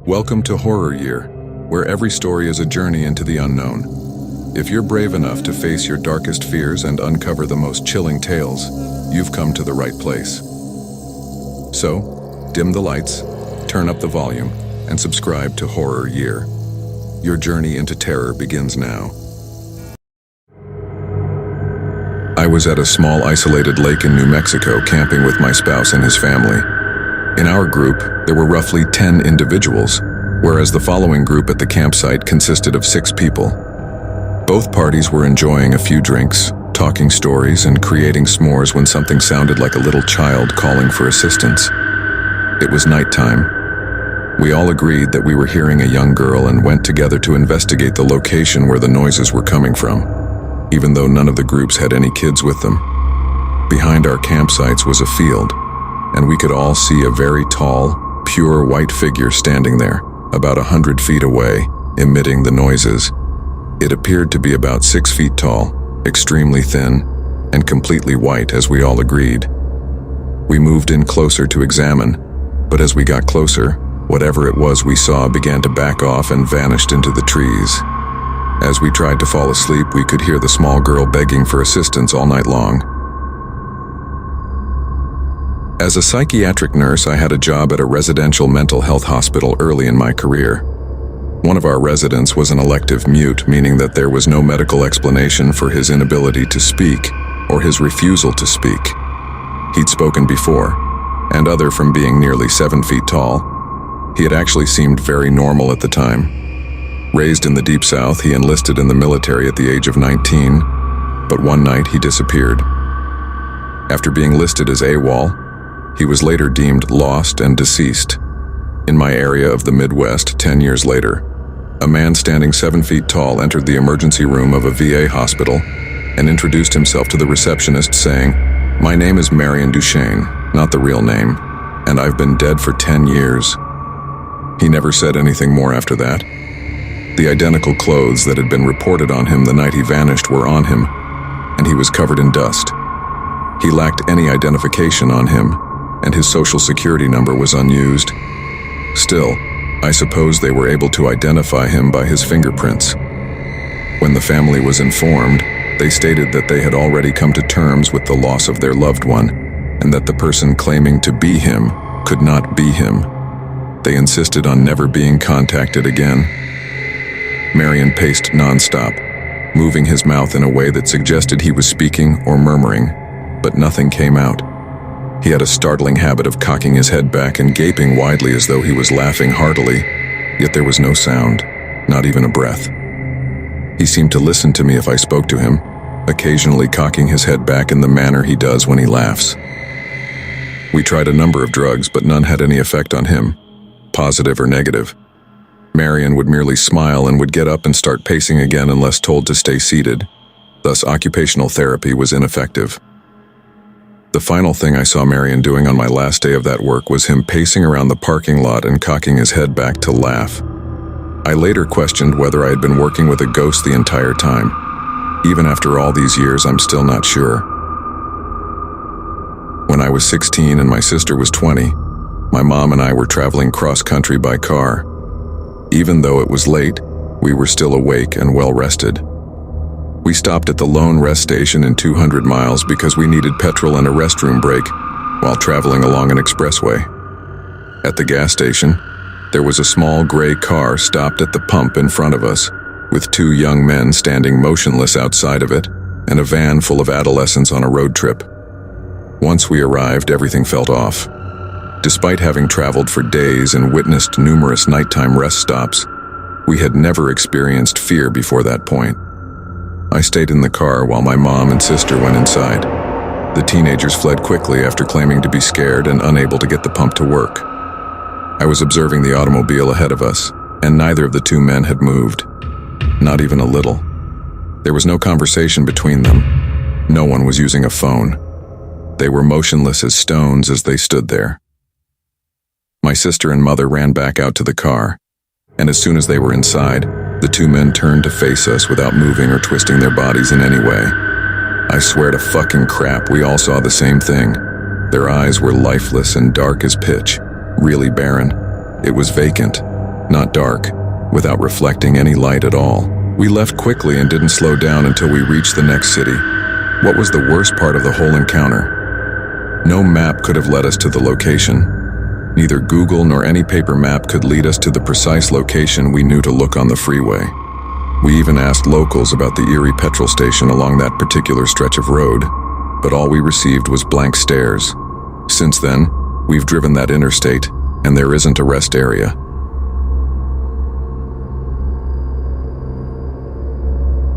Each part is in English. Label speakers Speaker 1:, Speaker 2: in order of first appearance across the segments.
Speaker 1: Welcome to Horror Year, where every story is a journey into the unknown. If you're brave enough to face your darkest fears and uncover the most chilling tales, you've come to the right place. So, dim the lights, turn up the volume, and subscribe to Horror Year. Your journey into terror begins now. I was at a small isolated lake in New Mexico camping with my spouse and his family. In our group, there were roughly 10 individuals, whereas the following group at the campsite consisted of 6 people. Both parties were enjoying a few drinks, talking stories, and creating s'mores when something sounded like a little child calling for assistance. It was nighttime. We all agreed that we were hearing a young girl and went together to investigate the location where the noises were coming from, even though none of the groups had any kids with them. Behind our campsites was a field, and we could all see a very tall, pure white figure standing there, about 100 feet away, emitting the noises. It appeared to be about 6 feet tall, extremely thin, and completely white, as we all agreed. We moved in closer to examine, but as we got closer, whatever it was we saw began to back off and vanished into the trees. As we tried to fall asleep, we could hear the small girl begging for assistance all night long. As a psychiatric nurse, I had a job at a residential mental health hospital early in my career. One of our residents was an elective mute, meaning that there was no medical explanation for his inability to speak or his refusal to speak. He'd spoken before, and other from being nearly 7 feet tall, he had actually seemed very normal at the time. Raised in the Deep South, he enlisted in the military at the age of 19, but one night he disappeared. After being listed as AWOL, he was later deemed lost and deceased. In my area of the Midwest, 10 years later, a man standing 7 feet tall entered the emergency room of a VA hospital and introduced himself to the receptionist saying, "My name is Marion Duchesne, not the real name, and I've been dead for 10 years. He never said anything more after that. The identical clothes that had been reported on him the night he vanished were on him, and he was covered in dust. He lacked any identification on him, and his social security number was unused. Still, I suppose they were able to identify him by his fingerprints. When the family was informed, they stated that they had already come to terms with the loss of their loved one, and that the person claiming to be him could not be him. They insisted on never being contacted again." Marion paced nonstop, moving his mouth in a way that suggested he was speaking or murmuring, but nothing came out. He had a startling habit of cocking his head back and gaping widely as though he was laughing heartily, yet there was no sound, not even a breath. He seemed to listen to me if I spoke to him, occasionally cocking his head back in the manner he does when he laughs. We tried a number of drugs, but none had any effect on him, positive or negative. Marion would merely smile and would get up and start pacing again unless told to stay seated. Thus, occupational therapy was ineffective. The final thing I saw Marion doing on my last day of that work was him pacing around the parking lot and cocking his head back to laugh. I later questioned whether I had been working with a ghost the entire time. Even after all these years, I'm still not sure. When I was 16 and my sister was 20, my mom and I were traveling cross-country by car. Even though it was late, we were still awake and well-rested. We stopped at the lone rest station in 200 miles because we needed petrol and a restroom break while traveling along an expressway. At the gas station, there was a small gray car stopped at the pump in front of us, with 2 young men standing motionless outside of it and a van full of adolescents on a road trip. Once we arrived, everything felt off. Despite having traveled for days and witnessed numerous nighttime rest stops, we had never experienced fear before that point. I stayed in the car while my mom and sister went inside. The teenagers fled quickly after claiming to be scared and unable to get the pump to work. I was observing the automobile ahead of us, and neither of the 2 men had moved. Not even a little. There was no conversation between them. No one was using a phone. They were motionless as stones as they stood there. My sister and mother ran back out to the car, and as soon as they were inside, the 2 men turned to face us without moving or twisting their bodies in any way. I swear to fucking crap, we all saw the same thing. Their eyes were lifeless and dark as pitch, really barren. It was vacant. not dark, without reflecting any light at all. We left quickly and didn't slow down until we reached the next city. What was the worst part of the whole encounter? No map could have led us to the location. Neither Google nor any paper map could lead us to the precise location we knew to look on the freeway. We even asked locals about the Erie petrol station along that particular stretch of road, but all we received was blank stares. Since then, we've driven that interstate, and there isn't a rest area.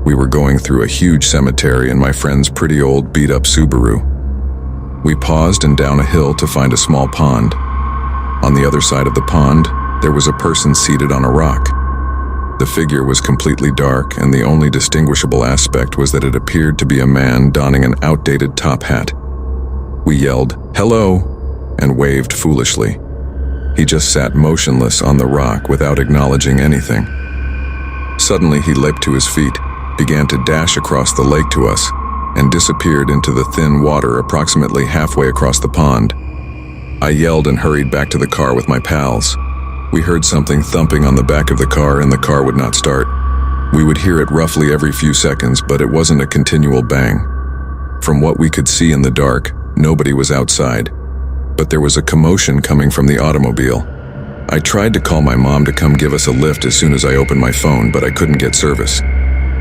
Speaker 1: We were going through a huge cemetery in my friend's pretty old beat-up Subaru. We paused and down a hill to find a small pond. On the other side of the pond, there was a person seated on a rock. The figure was completely dark, and the only distinguishable aspect was that it appeared to be a man donning an outdated top hat. We yelled, "Hello," and waved foolishly. He just sat motionless on the rock without acknowledging anything. Suddenly he leapt to his feet, began to dash across the lake to us, and disappeared into the thin water approximately halfway across the pond. I yelled and hurried back to the car with my pals. We heard something thumping on the back of the car and the car would not start. We would hear it roughly every few seconds, but it wasn't a continual bang. From what we could see in the dark, nobody was outside, but there was a commotion coming from the automobile. I tried to call my mom to come give us a lift as soon as I opened my phone, but I couldn't get service.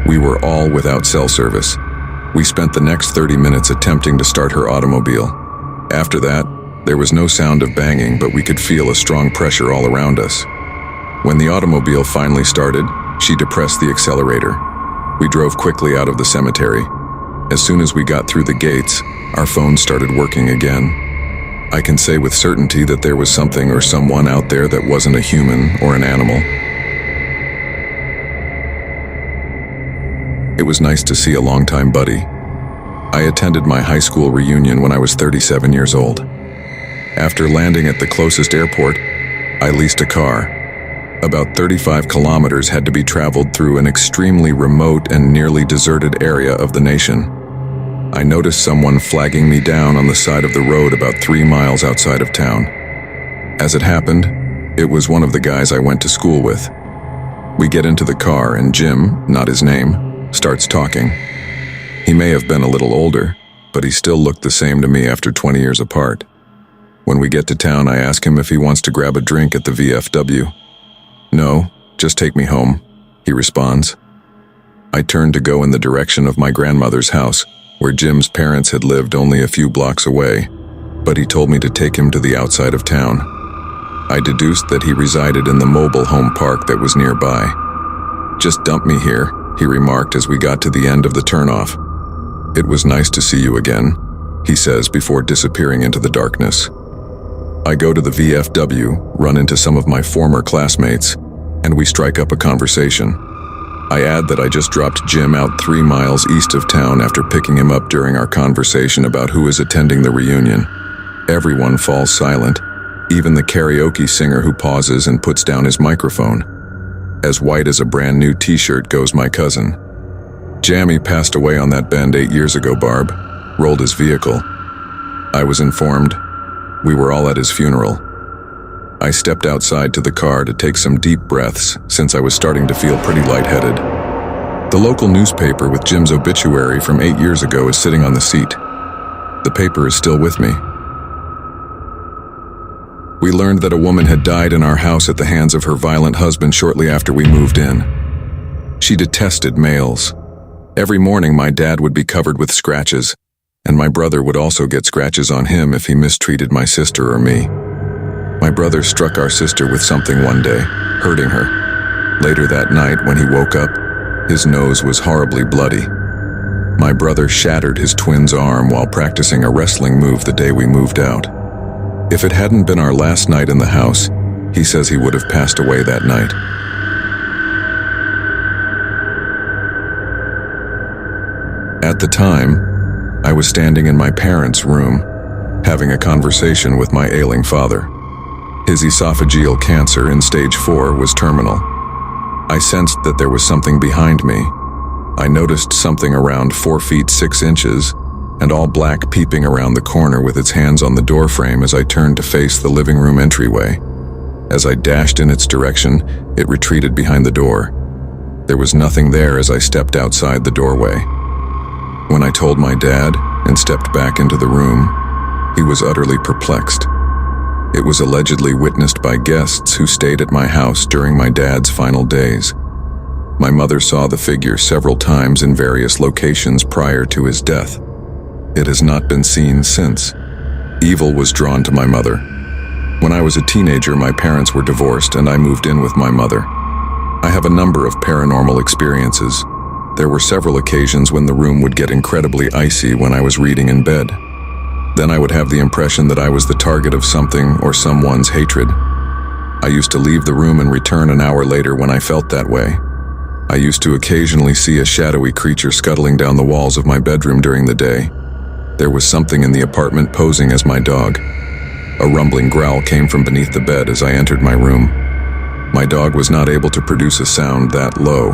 Speaker 1: We were all without cell service. We spent the next 30 minutes attempting to start her automobile. After that, there was no sound of banging, but we could feel a strong pressure all around us. When the automobile finally started, she depressed the accelerator. We drove quickly out of the cemetery. As soon as we got through the gates, our phones started working again. I can say with certainty that there was something or someone out there that wasn't a human or an animal. It was nice to see a longtime buddy. I attended my high school reunion when I was 37 years old. After landing at the closest airport, I leased a car. About 35 kilometers had to be traveled through an extremely remote and nearly deserted area of the nation. I noticed someone flagging me down on the side of the road about 3 miles outside of town. As it happened, it was one of the guys I went to school with. We get into the car and Jim, not his name, starts talking. He may have been a little older, but he still looked the same to me after 20 years apart. When we get to town, I ask him if he wants to grab a drink at the VFW. "No, just take me home," he responds. I turned to go in the direction of my grandmother's house, where Jim's parents had lived only a few blocks away, but he told me to take him to the outside of town. I deduced that he resided in the mobile home park that was nearby. "Just dump me here," he remarked as we got to the end of the turnoff. "It was nice to see you again," he says before disappearing into the darkness. I go to the VFW, run into some of my former classmates, and we strike up a conversation. I add that I just dropped Jim out 3 miles east of town after picking him up during our conversation about who is attending the reunion. Everyone falls silent, even the karaoke singer who pauses and puts down his microphone. As white as a brand new t-shirt goes my cousin. "Jammy passed away on that bend 8 years ago, Barb," rolled his vehicle. I was informed. We were all at his funeral. I stepped outside to the car to take some deep breaths since I was starting to feel pretty lightheaded. The local newspaper with Jim's obituary from 8 years ago is sitting on the seat. The paper is still with me. We learned that a woman had died in our house at the hands of her violent husband shortly after we moved in. She detested males. Every morning my dad would be covered with scratches, and my brother would also get scratches on him if he mistreated my sister or me. My brother struck our sister with something one day, hurting her. Later that night, when he woke up, his nose was horribly bloody. My brother shattered his twin's arm while practicing a wrestling move the day we moved out. If it hadn't been our last night in the house, he says he would have passed away that night. At the time, I was standing in my parents' room, having a conversation with my ailing father. His esophageal cancer in stage 4 was terminal. I sensed that there was something behind me. I noticed something around 4 feet 6 inches, and all black peeping around the corner with its hands on the doorframe as I turned to face the living room entryway. As I dashed in its direction, it retreated behind the door. There was nothing there as I stepped outside the doorway. When I told my dad and stepped back into the room, he was utterly perplexed. It was allegedly witnessed by guests who stayed at my house during my dad's final days. My mother saw the figure several times in various locations prior to his death. It has not been seen since. Evil was drawn to my mother. When I was a teenager, my parents were divorced and I moved in with my mother. I have a number of paranormal experiences. There were several occasions when the room would get incredibly icy when I was reading in bed. Then I would have the impression that I was the target of something or someone's hatred. I used to leave the room and return an hour later when I felt that way. I used to occasionally see a shadowy creature scuttling down the walls of my bedroom during the day. There was something in the apartment posing as my dog. A rumbling growl came from beneath the bed as I entered my room. My dog was not able to produce a sound that low.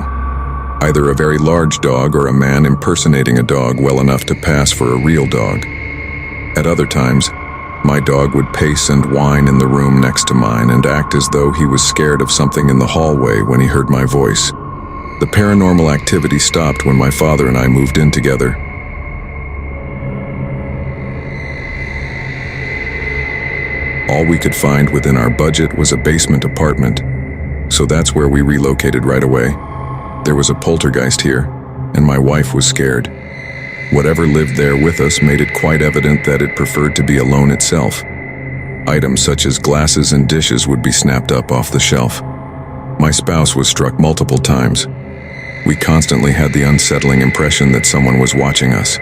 Speaker 1: Either a very large dog or a man impersonating a dog well enough to pass for a real dog. At other times, my dog would pace and whine in the room next to mine and act as though he was scared of something in the hallway when he heard my voice. The paranormal activity stopped when my father and I moved in together. All we could find within our budget was a basement apartment, so that's where we relocated right away. There was a poltergeist here, and my wife was scared. Whatever lived there with us made it quite evident that it preferred to be alone itself. Items such as glasses and dishes would be snapped up off the shelf. My spouse was struck multiple times. We constantly had the unsettling impression that someone was watching us.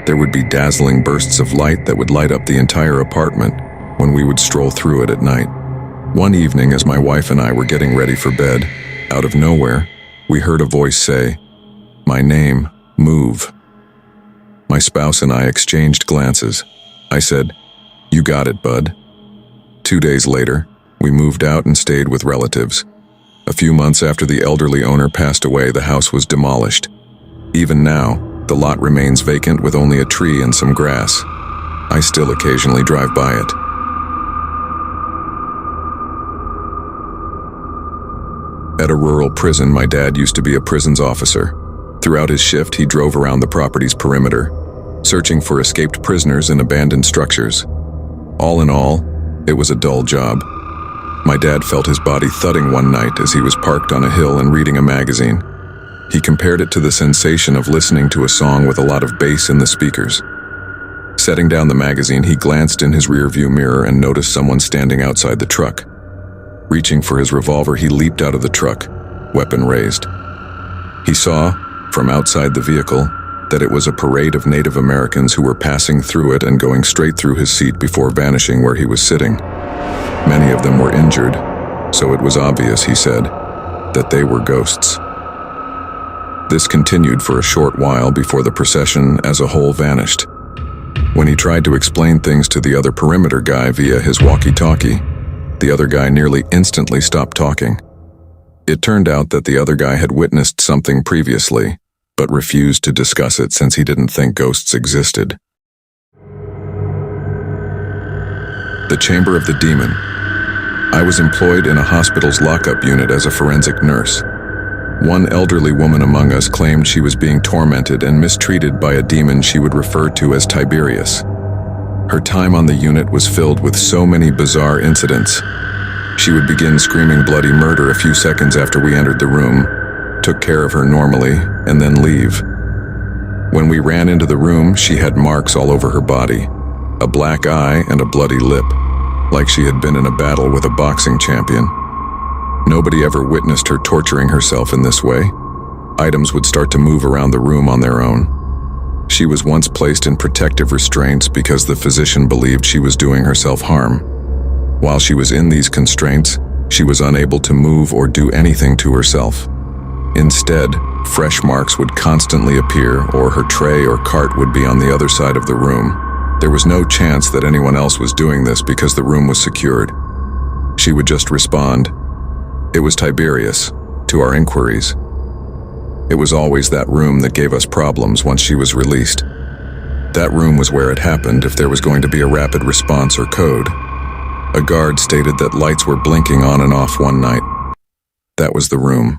Speaker 1: There would be dazzling bursts of light that would light up the entire apartment when we would stroll through it at night. One evening, as my wife and I were getting ready for bed, out of nowhere, we heard a voice say, "My name, move." My spouse and I exchanged glances. I said, "You got it, bud." 2 days later, we moved out and stayed with relatives. A few months after the elderly owner passed away, the house was demolished. Even now, the lot remains vacant with only a tree and some grass. I still occasionally drive by it. At a rural prison, my dad used to be a prisons officer. Throughout his shift, he drove around the property's perimeter, searching for escaped prisoners in abandoned structures. All in all, it was a dull job. My dad felt his body thudding one night as he was parked on a hill and reading a magazine. He compared it to the sensation of listening to a song with a lot of bass in the speakers. Setting down the magazine, he glanced in his rearview mirror and noticed someone standing outside the truck. Reaching for his revolver, he leaped out of the truck, weapon raised. He saw, from outside the vehicle, that it was a parade of Native Americans who were passing through it and going straight through his seat before vanishing where he was sitting. Many of them were injured, so it was obvious, he said, that they were ghosts. This continued for a short while before the procession as a whole vanished. When he tried to explain things to the other perimeter guy via his walkie-talkie, the other guy nearly instantly stopped talking. It turned out that the other guy had witnessed something previously, but refused to discuss it since he didn't think ghosts existed. The Chamber of the Demon. I was employed in a hospital's lockup unit as a forensic nurse. One elderly woman among us claimed she was being tormented and mistreated by a demon she would refer to as Tiberius. Her time on the unit was filled with so many bizarre incidents. She would begin screaming bloody murder a few seconds after we entered the room, took care of her normally, and then leave. When we ran into the room, she had marks all over her body, a black eye and a bloody lip, like she had been in a battle with a boxing champion. Nobody ever witnessed her torturing herself in this way. Items would start to move around the room on their own. She was once placed in protective restraints because the physician believed she was doing herself harm. While she was in these constraints, she was unable to move or do anything to herself. Instead, fresh marks would constantly appear, or her tray or cart would be on the other side of the room. There was no chance that anyone else was doing this because the room was secured. She would just respond, "It was Tiberius," to our inquiries. It was always that room that gave us problems once she was released. That room was where it happened if there was going to be a rapid response or code. A guard stated that lights were blinking on and off one night. That was the room.